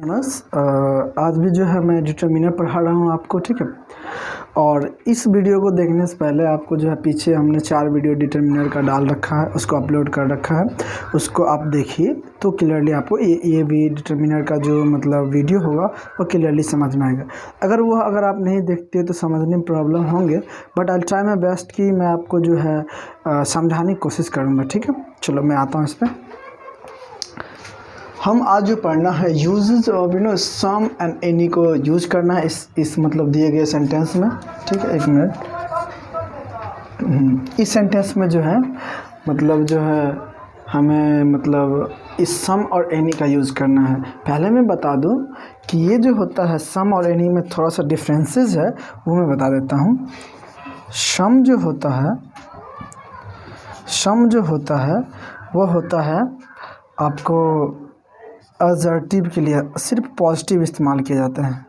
आज भी जो है मैं डिटरमिनर पढ़ा रहा हूँ आपको, ठीक है। और इस वीडियो को देखने से पहले आपको जो है पीछे हमने 4 वीडियो डिटरमिनर का डाल रखा है, उसको अपलोड कर रखा है, उसको आप देखिए तो क्लियरली आपको ये भी डिटरमिनर का जो मतलब वीडियो होगा वो क्लियरली समझ में आएगा। अगर आप नहीं देखते तो समझने में प्रॉब्लम होंगे, but I try my best कि मैं आपको जो है समझाने की कोशिश करूँगा, ठीक है। चलो मैं आता हूँ इस पर। हम आज जो पढ़ना है uses of some and any को यूज करना है इस मतलब दिए गए सेंटेंस में, ठीक है। एक मिनट, इस सेंटेंस में जो है मतलब जो है हमें मतलब इस सम और एनी का यूज़ करना है। पहले मैं बता दूं कि ये जो होता है सम और एनी में थोड़ा सा डिफरेंसेस है, वो मैं बता देता हूँ। सम जो होता है वो होता है आपको असर्टिव के लिए सिर्फ पॉजिटिव इस्तेमाल किए जाते हैं।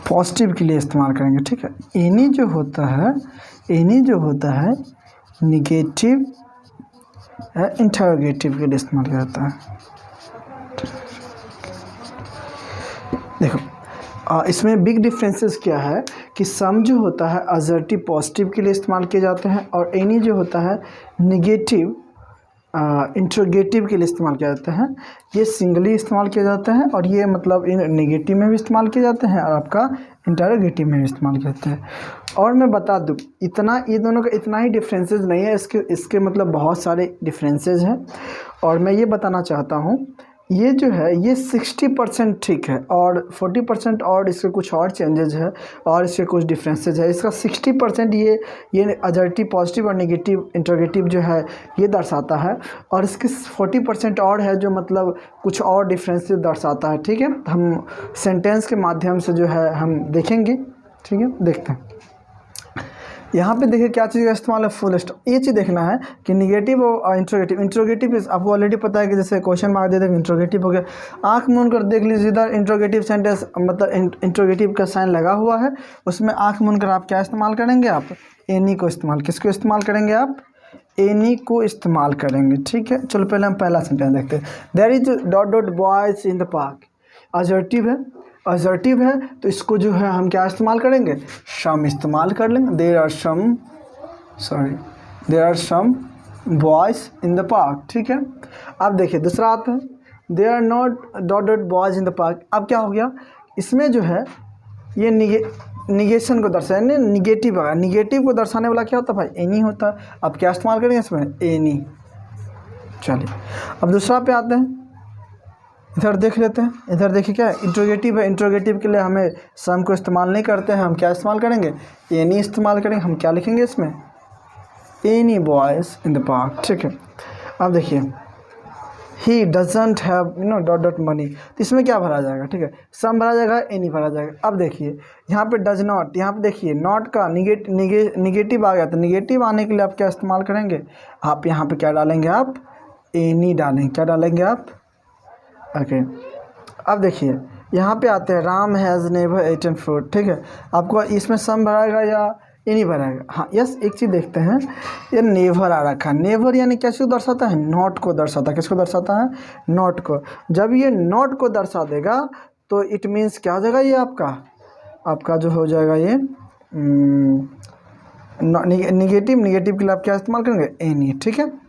पॉजिटिव के लिए इस्तेमाल करेंगे, ठीक है। एनी जो होता है निगेटिव या इंटरोगेटिव के लिए इस्तेमाल किया जाता है। देखो इसमें बिग डिफरेंसेस क्या है कि सम जो होता है असर्टिव पॉजिटिव के लिए इस्तेमाल किए जाते हैं, और एनी जो होता है निगेटिव इंटरोगेटिव के लिए इस्तेमाल किया जाता है। ये सिंगली इस्तेमाल किया जाता है, और ये मतलब इन नेगेटिव में भी इस्तेमाल किए जाते हैं, और आपका इंटरोगेटिव में भी इस्तेमाल किया जाता है। और मैं बता दूँ ये दोनों का इतना ही डिफरेंसेस नहीं है, इसके मतलब बहुत सारे डिफरेंसेस हैं। और मैं ये बताना चाहता हूँ ये जो है ये 60% ठीक है, और 40% और इसके कुछ और चेंजेस है, और इसके कुछ डिफरेंसेस है। इसका 60% ये असर्टिव पॉजिटिव और नेगेटिव इंटरोगेटिव जो है ये दर्शाता है, और इसके 40% और है जो मतलब कुछ और डिफरेंसेस दर्शाता है, ठीक है। हम सेंटेंस के माध्यम से जो है हम देखेंगे, ठीक है। देखते हैं यहाँ पे देखिए क्या चीज़ का इस्तेमाल है, फुल स्टॉप। ये चीज़ देखना है कि निगेटिव और इंट्रोगेटिव आपको ऑलरेडी पता है कि जैसे क्वेश्चन मार्क दे देंगे इंट्रोगेटिव हो गया। आँख मूंद कर देख लीजिए, इधर इंट्रोगेटिव सेंटेंस मतलब इंट्रोगेटिव का साइन लगा हुआ है, उसमें आँख मूंद कर आप क्या इस्तेमाल करेंगे, आप एनी को इस्तेमाल, किसको इस्तेमाल करेंगे, आप एनी को इस्तेमाल करेंगे, ठीक है। चलो पहले हम पहला सेंटेंस देखते हैं। There is ... boys in the park. Assertive है तो इसको जो है हम क्या इस्तेमाल करेंगे, सम इस्तेमाल कर लेंगे। There are some boys in the park, ठीक है। अब देखिए दूसरा आता है there are not ... boys in the park. अब क्या हो गया, इसमें जो है ये निगेशन को दर्शाए, निगेटिव आया। निगेटिव को दर्शाने वाला क्या होता है भाई, एनी होता है। अब क्या इस्तेमाल करेंगे इसमें, एनी। चलिए अब दूसरा पे आते हैं, इधर देख लेते हैं। इधर देखिए क्या इंट्रोगेटिव है, इंट्रोगेटिव के लिए हमें सम को इस्तेमाल नहीं करते हैं, हम क्या इस्तेमाल करेंगे, एनी इस्तेमाल करेंगे। हम क्या लिखेंगे इसमें, any boys in the park, ठीक है। अब देखिए ही डजंट हैव मनी, तो इसमें क्या भरा जाएगा, ठीक है, सम भरा जाएगा, एनी भरा जाएगा। अब देखिए यहाँ पे डज नॉट, यहाँ पे देखिए नॉट का निगेटिव आ गया, तो निगेटिव आने के लिए आप क्या इस्तेमाल करेंगे, आप यहाँ पे क्या डालेंगे, आप एनी डालेंगे। क्या डालेंगे आप, ओके। अब देखिए यहाँ पे आते हैं Ram has never eaten fruit, ठीक है। आपको इसमें सम भराएगा या एनी भराएगा, हाँ यस। एक चीज़ देखते हैं, ये नेवर आ रखा है। नेवर यानी क्या चीज़ दर्शाता है, नॉट को दर्शाता है। किसको दर्शाता है, नॉट को। जब ये नॉट को दर्शा देगा तो इट मीन्स क्या हो जाएगा, ये आपका जो हो जाएगा ये निगेटिव के लिए आप क्या इस्तेमाल करेंगे, एनी, ठीक है।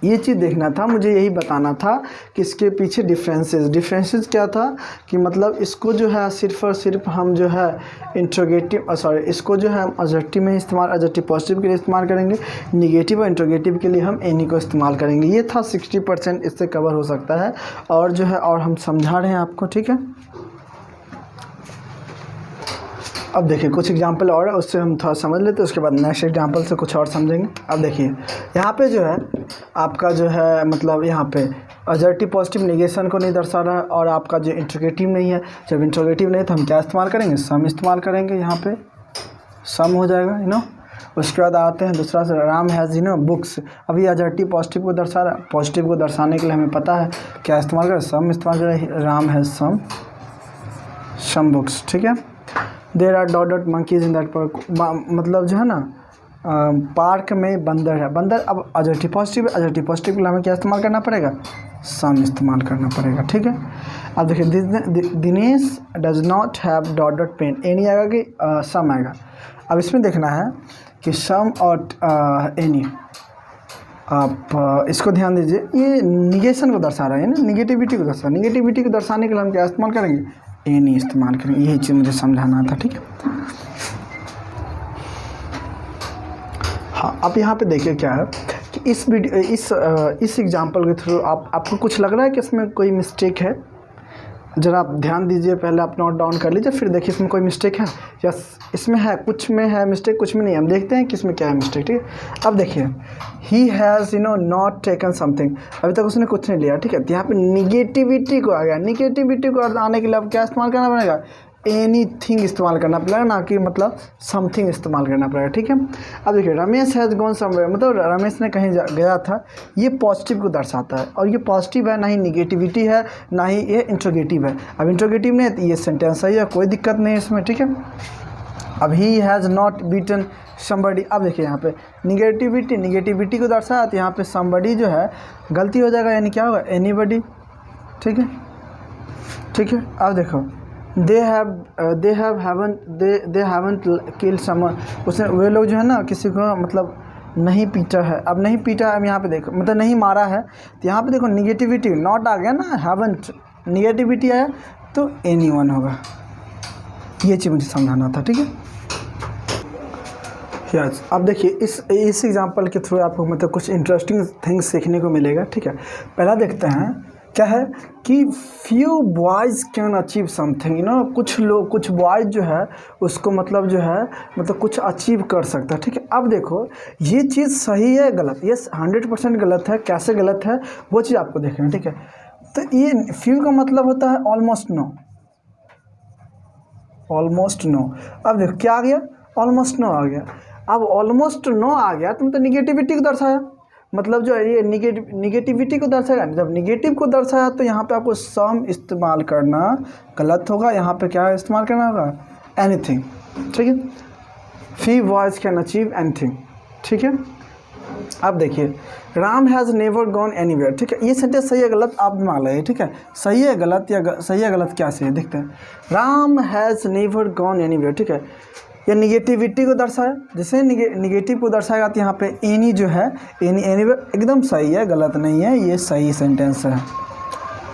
ये चीज़ देखना था, मुझे यही बताना था कि इसके पीछे डिफरेंसेस क्या था, कि मतलब इसको जो है सिर्फ और सिर्फ हम जो है इसको जो है हम असर्टिव में इस्तेमाल, असर्टिव पॉजिटिव के लिए इस्तेमाल करेंगे, निगेटिव और इंट्रोगेटिव के लिए हम एनी को इस्तेमाल करेंगे। ये था 60% इससे कवर हो सकता है, और जो है और हम समझा रहे हैं आपको, ठीक है। अब देखिए कुछ एग्जाम्पल और है, उससे हम थोड़ा समझ लेते हैं, उसके बाद नेक्स्ट एग्जाम्पल से कुछ और समझेंगे। अब देखिए यहाँ पे जो है आपका जो है मतलब यहाँ पे असर्टिव पॉजिटिव निगेशन को नहीं दर्शा रहा है, और आपका जो इंट्रोगेटिव नहीं है। जब इंट्रोगेटिव नहीं तो हम क्या इस्तेमाल करेंगे, सम इस्तेमाल करेंगे। यहाँ पे सम हो जाएगा, उसके बाद आते हैं दूसरा से राम हैज़ बुक्स। अभी असर्टिव पॉजिटिव को दर्शा रहा है, पॉजिटिव को दर्शाने के लिए हमें पता है क्या इस्तेमाल करें, सम इस्तेमाल करें। राम हैज़ सम बुक्स, ठीक है। There are ... monkeys in that park, मतलब जो है ना पार्क में बंदर है। बंदर अब एडजेक्टिव पॉजिटिव है, एडजेक्टिव पॉजिटिव के लिए हमें क्या इस्तेमाल करना पड़ेगा, सम इस्तेमाल करना पड़ेगा। ठीक है, अब देखिए Dinesh does not have dot dot pen, any आएगा कि सम आएगा। अब इसमें देखना है कि सम और एनी, आप इसको ध्यान दीजिए, ये निगेशन को दर्शा रहा है ना, निगेटिविटी को दर्शा, निगेटिविटी को दर्शाने के लिए हम क्या इस्तेमाल करेंगे, एनी इस्तेमाल करेंगे। यही चीज़ मुझे समझाना था। ठीक है, हाँ अब यहाँ पे देखिए क्या है कि इस वीडियो इस एग्जांपल के थ्रू आपको कुछ लग रहा है कि इसमें कोई मिस्टेक है, ज़रा आप ध्यान दीजिए, पहले आप नोट डाउन कर लीजिए, फिर देखिए इसमें कोई मिस्टेक है। यस, इसमें है, कुछ में है मिस्टेक, कुछ में नहीं। हम देखते हैं कि इसमें क्या है मिस्टेक। ठीक है, अब देखिए he has not taken something, अभी तक उसने कुछ नहीं लिया। ठीक है, तो यहाँ पे निगेटिविटी को आ गया, निगेटिविटी को आने के लिए अब क्या इस्तेमाल करना पड़ेगा, एनीथिंग इस्तेमाल करना पड़ेगा, ना कि मतलब समथिंग इस्तेमाल करना पड़ेगा। ठीक है, अब देखिए रमेश हैज़ गॉन समवेयर, मतलब रमेश ने कहीं गया था, ये पॉजिटिव को दर्शाता है, और ये पॉजिटिव है, ना ही निगेटिविटी है, ना ही ये इंट्रोगेटिव है। अब इंट्रोगेटिव नहीं है तो ये सेंटेंस सही है, कोई दिक्कत नहीं है इसमें। ठीक है, अब he has not beaten somebody, अब देखिए यहाँ पे निगेटिविटी को दर्शाया, तो यहाँ पे समबडी जो है गलती हो जाएगा, यानी क्या होगा, एनीबडी। ठीक है, ठीक है, अब देखो दे हैवंट किल समवन, उसने, वे लोग जो है ना किसी को मतलब नहीं पीटा है। अब नहीं पीटा है, अब यहाँ पे देखो मतलब नहीं मारा है, तो यहाँ पे देखो निगेटिविटी नॉट आ गया ना, हैवंट निगेटिविटी आया तो एनीवन होगा। ये चीज़ मुझे समझाना था। ठीक है, यस, अब देखिए इस एग्जांपल के थ्रू आपको मतलब कुछ इंटरेस्टिंग थिंग्स सीखने को मिलेगा। ठीक है, पहला देखते हैं क्या है कि few boys can achieve something, कुछ बॉयज़ जो है उसको मतलब जो है मतलब कुछ अचीव कर सकता है। ठीक है, अब देखो ये चीज़ सही है गलत, ये 100% गलत है, कैसे गलत है वो चीज़ आपको देखना है। ठीक है, तो ये फ्यू का मतलब होता है ऑलमोस्ट नो, ऑलमोस्ट नो। अब देखो क्या आ गया, ऑलमोस्ट नो आ गया। अब ऑलमोस्ट नो आ गया तो निगेटिविटी को दर्शाया, मतलब जो है ये निगेटिविटी को दर्शाएगा। जब निगेटिव को दर्शाया तो यहाँ पे आपको सम इस्तेमाल करना गलत होगा, यहाँ पे क्या इस्तेमाल करना होगा, एनीथिंग। ठीक है, few boys can achieve anything. ठीक है, अब देखिए Ram has never gone anywhere. ठीक है, ये सेंटेंस सही है गलत आप मान लीजिए। ठीक है, सही है गलत या सही है गलत क्या सही है देखते हैं। Ram has never gone anywhere. ठीक है, ये निगेटिविटी को दर्शाया, जैसे निगेटिव को दर्शाएगा तो यहाँ पे एनी जो है एनीवेयर एकदम सही है, गलत नहीं है, ये सही सेंटेंस है।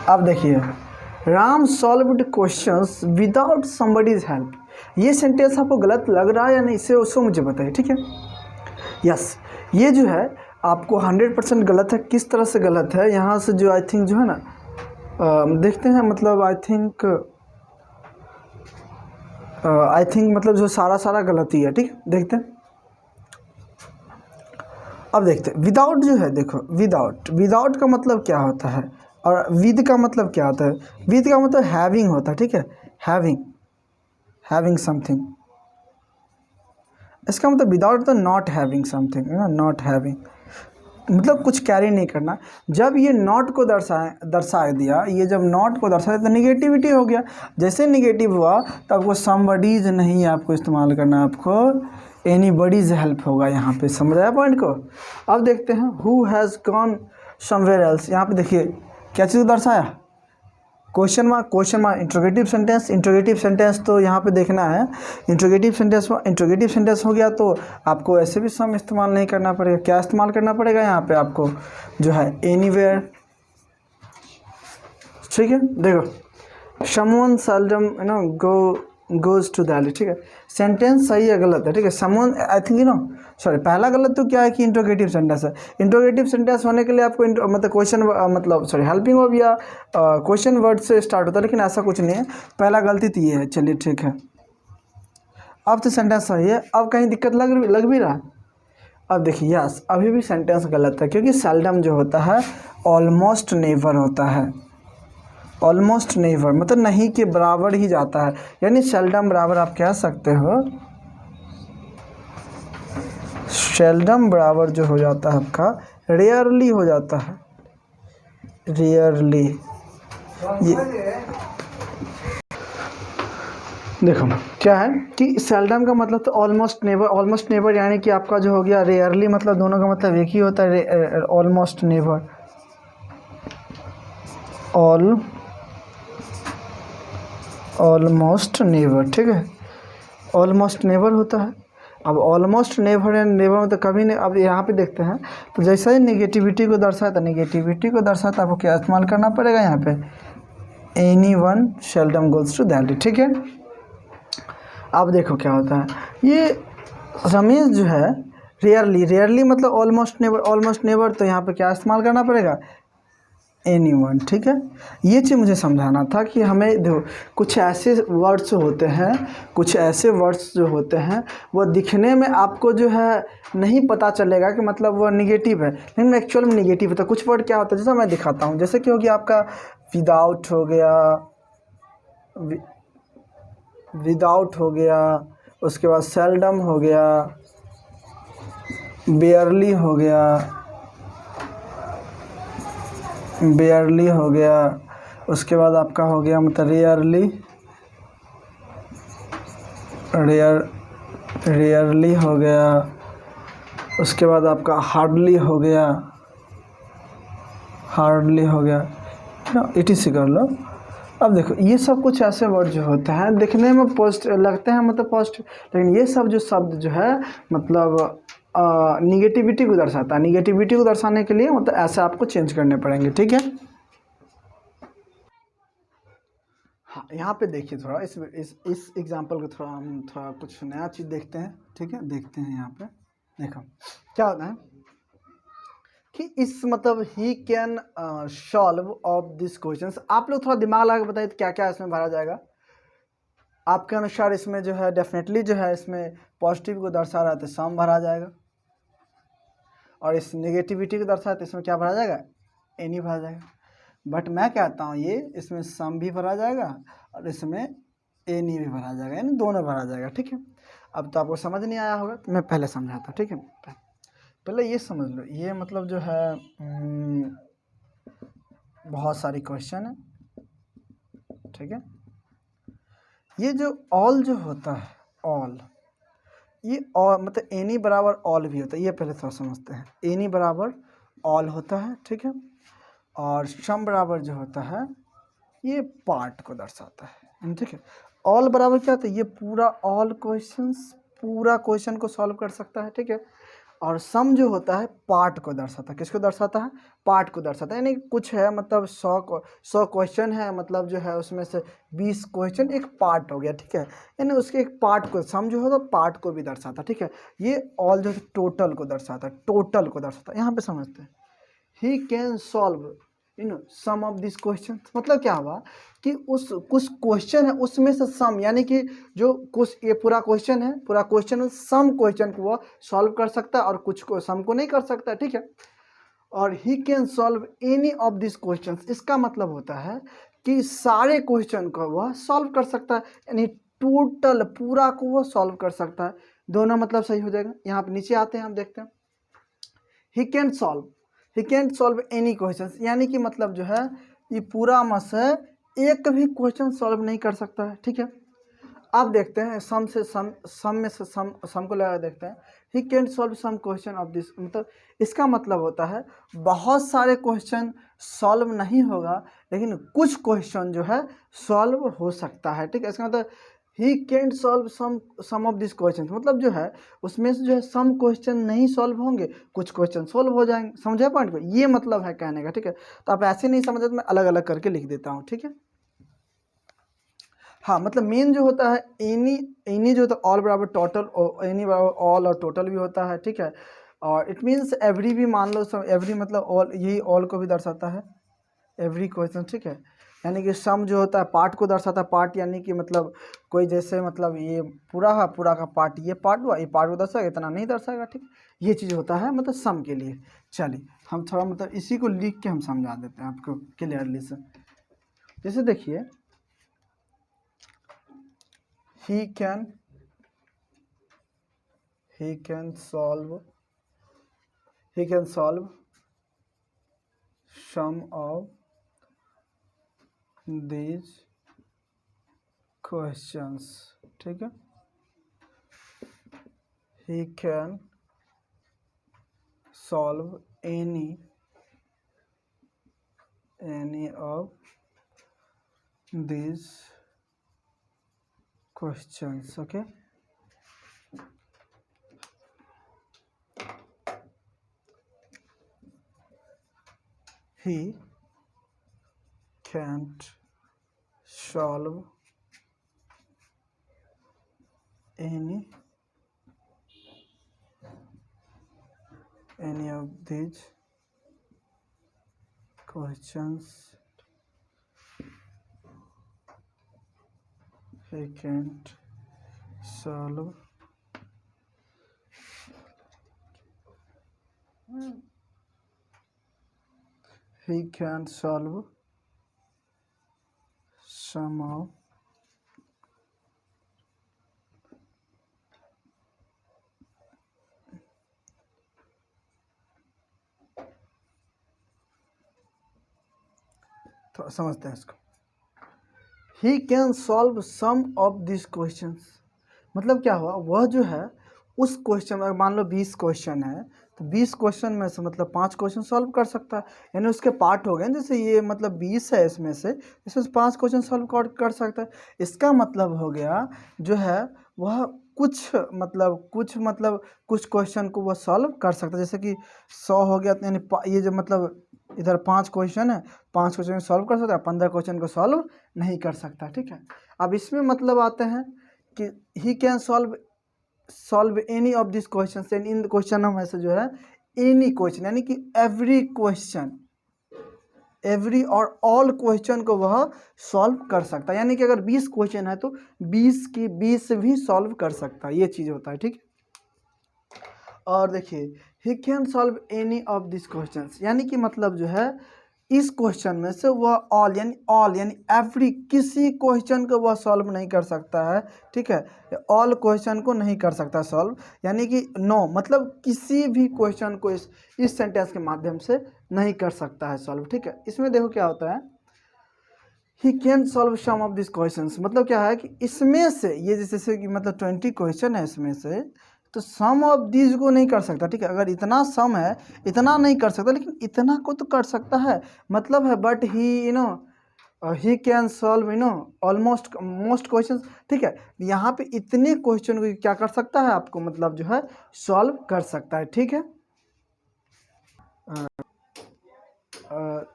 अब देखिए Ram solved questions without somebody's help, ये सेंटेंस आपको गलत लग रहा है या नहीं, इससे उसको मुझे बताइए। ठीक है, यस, ये जो है आपको 100% गलत है। किस तरह से गलत है, यहाँ से जो आई थिंक जो है ना देखते हैं, मतलब आई थिंक मतलब जो सारा गलती है। ठीक, देखते हैं। अब देखते हैं विदाउट जो है, देखो विदाउट का मतलब क्या होता है और विद का मतलब क्या होता है। विद का मतलब हैविंग होता है। ठीक है, हैविंग समथिंग, इसका मतलब विदाउट तो नॉट हैविंग समथिंग है ना, नॉट हैविंग मतलब कुछ कैरी नहीं करना। जब ये नॉट को दर्शा दिया, ये जब नॉट को दर्शाया तो निगेटिविटी हो गया। जैसे निगेटिव हुआ तो आपको समबडीज नहीं आपको इस्तेमाल करना, आपको एनीबडीज हेल्प होगा। यहाँ पे समझ आया पॉइंट को। अब देखते हैं who has gone somewhere else. यहाँ पे देखिए क्या चीज़ दर्शाया, क्वेश्चन मार्क इंट्रोगेटिव सेंटेंस तो यहाँ पे देखना है। इंट्रोगेटिव सेंटेंस हो गया तो आपको ऐसे भी सम इस्तेमाल नहीं करना पड़ेगा। क्या इस्तेमाल करना पड़ेगा यहाँ पे आपको जो है एनीवेयर। ठीक है, देखो someone seldom goes to Delhi. ठीक है, सेंटेंस सही है गलत है। ठीक है, समवन आई थिंक पहला गलत तो क्या है कि इंट्रोगेटिव सेंटेंस है। इंट्रोगेटिव सेंटेंस होने के लिए आपको मतलब क्वेश्चन हेल्पिंग वर्ब या क्वेश्चन वर्ड से स्टार्ट होता है, लेकिन ऐसा कुछ नहीं है। पहला गलती तो ये है। चलिए ठीक है, अब तो सेंटेंस सही है। अब कहीं दिक्कत लग भी रहा है। अब देखिए यस, अभी भी सेंटेंस गलत है क्योंकि सेल्डम जो होता है ऑलमोस्ट नेवर होता है। ऑलमोस्ट नेवर मतलब नहीं के बराबर ही जाता है, यानी सेल्डम बराबर आप कह सकते हो, सेल्डम बराबर जो हो जाता है आपका रेयरली हो जाता है। रेयरली देखो क्या है कि सेल्डम का मतलब तो ऑलमोस्ट नेवर यानी कि आपका जो हो गया रेयरली, मतलब दोनों का मतलब एक ही होता है, ऑलमोस्ट नेवर, ऑलमोस्ट नेवर, ठीक है, ऑलमोस्ट नेवर होता है। अब ऑलमोस्ट नेवर एंड नेवर में तो कभी नहीं। अब यहाँ पे देखते हैं तो जैसा ही निगेटिविटी को दर्शाता, निगेटिविटी को दर्शाता आपको क्या इस्तेमाल करना पड़ेगा यहाँ पे, any one seldom goals to that, ठीक है। अब देखो क्या होता है, ये रमेश जो है रेयरली मतलब ऑलमोस्ट नेवर, तो यहाँ पे क्या इस्तेमाल करना पड़ेगा, एनी वन, ठीक है। ये चीज़ मुझे समझाना था कि हमें देखो कुछ ऐसे वर्ड्स होते हैं, कुछ ऐसे वर्ड्स जो होते हैं वो दिखने में आपको जो है नहीं पता चलेगा कि मतलब वो निगेटिव है, लेकिन एक्चुअल में निगेटिव होता है। कुछ वर्ड क्या होता है, जैसा मैं दिखाता हूँ, जैसे कि हो गया आपका विदाउट हो गया, विदाउट हो गया, उसके बाद सेल्डम हो गया, बेयरली हो गया, बेयरली हो गया, उसके बाद आपका हो गया मतलब रेयरली हो गया, उसके बाद आपका हार्डली हो गया, इट इसी कर लो। अब देखो ये सब कुछ ऐसे वर्ड जो होते हैं दिखने में पॉजिटिव लगते हैं, मतलब पॉजिटिव, लेकिन ये सब जो शब्द जो है मतलब निगेटिविटी को दर्शाता है। निगेटिविटी को दर्शाने के लिए मतलब ऐसे आपको चेंज करने पड़ेंगे, ठीक है। हाँ, यहाँ पे देखिए थोड़ा इस एग्जांपल को थोड़ा हम थोड़ा कुछ नया चीज़ देखते हैं, ठीक है। देखते हैं यहाँ पे, देखो क्या होता है कि इस मतलब he can solve of this questions. आप लोग थोड़ा दिमाग लगा के बताइए तो क्या क्या इसमें भरा जाएगा आपके अनुसार। इसमें जो है डेफिनेटली जो है इसमें पॉजिटिव को दर्शा रहा है तो सम भरा जाएगा, और इस नेगेटिविटी को दर्शा है तो इसमें क्या भरा जाएगा, एनी भरा जाएगा। बट मैं कहता हूँ ये इसमें सम भी भरा जाएगा और इसमें एनी भी भरा जाएगा, यानी दोनों भरा जाएगा, ठीक है। अब तो आपको समझ नहीं आया होगा तो मैं पहले समझाता, ठीक है। पहले ये समझ लो, ये मतलब जो है बहुत सारी क्वेश्चन है, ठीक है। ये जो ऑल जो होता है, ऑल, ये और मतलब एनी बराबर ऑल भी होता है, ये पहले थोड़ा समझते हैं। एनी बराबर ऑल होता है, ठीक है, और सम बराबर जो होता है ये पार्ट को दर्शाता है, ठीक है। ऑल बराबर क्या होता है, ये पूरा ऑल क्वेश्चंस, पूरा क्वेश्चन को सॉल्व कर सकता है, ठीक है। और सम जो होता है पार्ट को दर्शाता है, किसको दर्शाता है, पार्ट को दर्शाता है। यानी कुछ है मतलब 100 क्वेश्चन है, मतलब जो है उसमें से 20 क्वेश्चन एक पार्ट हो गया, ठीक है। यानी उसके एक पार्ट को, सम जो होता है पार्ट को भी दर्शाता है, ठीक है। ये ऑल जो है टोटल को दर्शाता है, टोटल को दर्शाता है। यहाँ पे समझते हैं, he can solve some of this question, मतलब क्या हुआ कि उस कुछ क्वेश्चन है उसमें से सम, यानी कि जो कुछ ये पूरा क्वेश्चन है, पूरा क्वेश्चन सम क्वेश्चन को वो सॉल्व कर सकता है और कुछ को सम को नहीं कर सकता, ठीक है। और ही can solve any of this question, इसका मतलब होता है कि सारे क्वेश्चन को वह सॉल्व कर सकता है, यानी टोटल पूरा को वह सॉल्व कर सकता है। दोनों मतलब सही हो जाएगा। यहाँ पे नीचे आते हैं, हम देखते हैं he can solve any question, यानी कि मतलब जो है ये पूरा में से एक भी क्वेश्चन सॉल्व नहीं कर सकता है, ठीक है। अब देखते हैं सम में से सम को लगा देखते हैं। He can solve some question of this, मतलब इसका मतलब होता है बहुत सारे क्वेश्चन सॉल्व नहीं होगा, लेकिन कुछ क्वेश्चन जो है सॉल्व हो सकता है, ठीक है। इसका मतलब he can solve some of this question, मतलब जो है उसमें से जो है सम क्वेश्चन नहीं सॉल्व होंगे, कुछ क्वेश्चन सॉल्व हो जाएंगे। समझे पॉइंट को, ये मतलब है कहने का, ठीक है। तो आप ऐसे नहीं समझे तो मैं अलग अलग करके लिख देता हूँ, ठीक है। हाँ, मतलब मेन जो होता है एनी जो होता है ऑल बराबर टोटल, और एनी बराबर ऑल और टोटल भी होता है, ठीक है। और इट मीन्स एवरी भी मान लो, सब एवरी मतलब ऑल, यही ऑल को भी दर्शाता है, एवरी क्वेश्चन, ठीक है। यानी कि सम जो होता है पार्ट को दर्शाता है, पार्ट यानी कि मतलब कोई जैसे मतलब ये पूरा है, पूरा का पार्ट, ये पार्ट हुआ, ये पार्ट को दर्शाएगा, इतना नहीं दर्शाएगा, ठीक। ये चीज़ होता है मतलब सम के लिए। चलिए हम थोड़ा मतलब इसी को लिख के हम समझा देते हैं आपको क्लियरली से। जैसे देखिए he can solve some of these questions, ठीक है। He can solve any of these questions, okay. He can't solve any of these questions. He can't solve some of तो समझते हैं इसको। He can solve some of this questions, मतलब क्या हुआ, वह जो है उस क्वेश्चन में, मान लो 20 क्वेश्चन है तो 20 क्वेश्चन में से मतलब 5 क्वेश्चन सॉल्व कर सकता है, यानी उसके पार्ट हो गए। जैसे ये मतलब 20 है, इसमें से 5 क्वेश्चन सॉल्व कर सकता है। इसका मतलब हो गया जो है वह कुछ क्वेश्चन को वह सॉल्व कर सकता है। जैसे कि 100 हो गया, यानी ये जो मतलब इधर 5 क्वेश्चन है, 5 क्वेश्चन सॉल्व कर सकता है, 15 क्वेश्चन को सॉल्व नहीं कर सकता, ठीक है। अब इसमें मतलब आते हैं कि he can solve any of this question, इन क्वेश्चनों में से जो है एनी क्वेश्चन, यानी कि एवरी और ऑल क्वेश्चन को वह सॉल्व कर सकता है। यानी कि अगर 20 क्वेश्चन है तो 20 की 20 भी सॉल्व कर सकता है, ये चीज़ होता है, ठीक है। और देखिए ही can solve any of this questions, यानी कि मतलब जो है इस क्वेश्चन में से वह ऑल यानी एवरी, किसी क्वेश्चन को वह सॉल्व नहीं कर सकता है, ठीक है। ऑल क्वेश्चन को नहीं कर सकता सॉल्व, यानी कि नो मतलब किसी भी क्वेश्चन को इस सेंटेंस के माध्यम से नहीं कर सकता है सॉल्व, ठीक है। इसमें देखो क्या होता है, he can solve some of this questions, मतलब क्या है कि इसमें से ये जैसे कि मतलब 20 क्वेश्चन है इसमें से, तो सम ऑफ दीज को नहीं कर सकता, ठीक है। अगर इतना सम है, इतना नहीं कर सकता, लेकिन इतना को तो कर सकता है, मतलब है। But he he can solve almost most questions, ठीक है। यहाँ पे इतने क्वेश्चन को क्या कर सकता है, आपको मतलब जो है सॉल्व कर सकता है, ठीक है।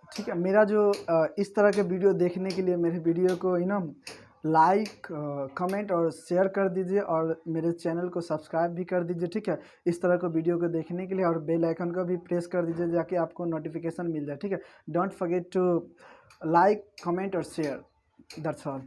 ठीक है, मेरा जो इस तरह के वीडियो देखने के लिए मेरे वीडियो को लाइक, कमेंट और शेयर कर दीजिए, और मेरे चैनल को सब्सक्राइब भी कर दीजिए, ठीक है। इस तरह को वीडियो को देखने के लिए, और बेल आइकन को भी प्रेस कर दीजिए जाके आपको नोटिफिकेशन मिल जाए, ठीक है। Don't forget to like, comment और शेयर, दैट्स ऑल।